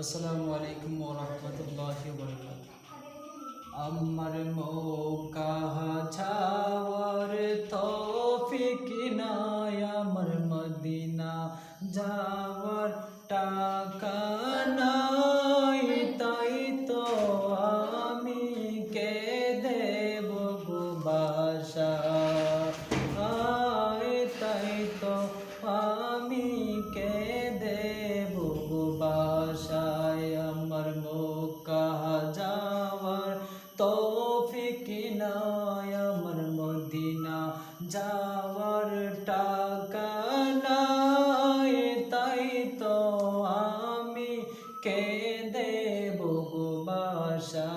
আসসালামু আলাইকুম ওয়া রাহমাতুল্লাহি ওয়া বারাকাতুহু। আমার মক্কা যাওয়ার তৌফিক নাই, আমার মদিনা যাওয়ার টাকা নাই, তাই তো আমি দেব গো বাসা, তাই তো আমি দেব গো বাসায়। আমার মক্কা যাওয়ার তৌফিক নাই, আমার মদিনা যাওয়ার টাকা নাই, তাই তো আমি দেব গো বাসা,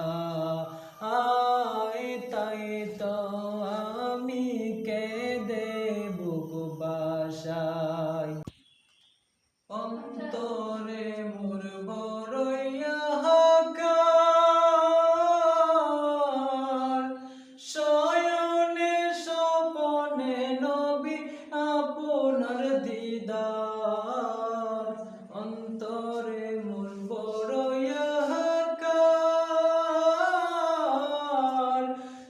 তাই তো আমি দেব গো বাসায়। অন্তরে মোর বড়ই হাহাকার, শয়নে স্বপনে নবী আপনার দিদার। অন্তরে মোর বড়ই হাহাকার,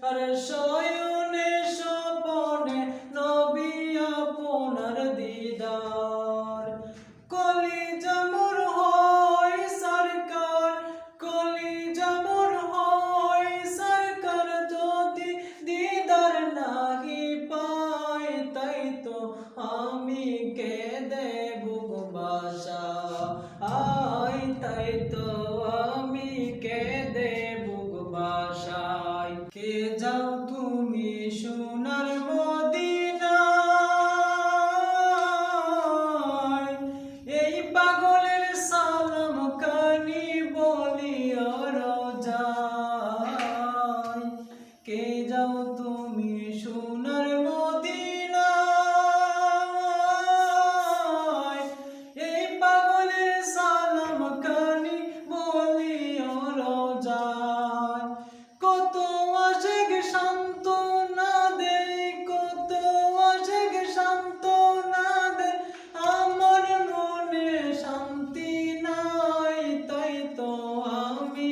আর শয়নে স্বপনে নবী আপনার দিদার। কলিজা মোর হয় সরকার, কলিজা মোর হয় সরকার, যদি দিদার নাহি পাই, তাই তো আমি দেব গো বাসা, তাই তো আমি দেব গো বাসায়। কে যাও তুমি সোনার মদিনা, এই পাগলের সালাম কানি বলিও রোজায়। কে যাও তুমি সোনার মদিনায়, এই পাগলের সালাম কানি বলিও রোজায়। কত আশেক সান্ত্বনা দেয়, কত আশেক সান্ত্বনা দেয়, আমার মনে শান্তি নাই, তাই তো আমি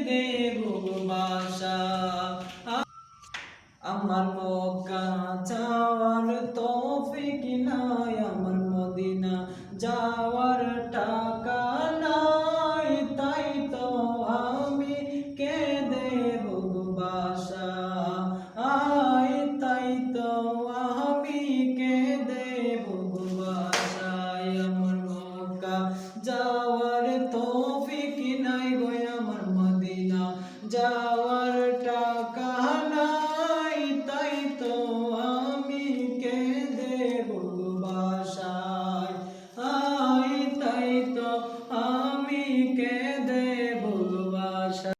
দেব গো বাসা। আমার মক্কা যাওয়ার তৌফিক নাই, আমার মদিনা যাওয়ার টাকা নাই, তাই তো আমি দেব গো বাসা, তাই তো আমি দেব গো বাসায়। আমার মক্কা যাওয়ার তৌফিক নাই গো, আমার মদিনা যাওয়ার টাকা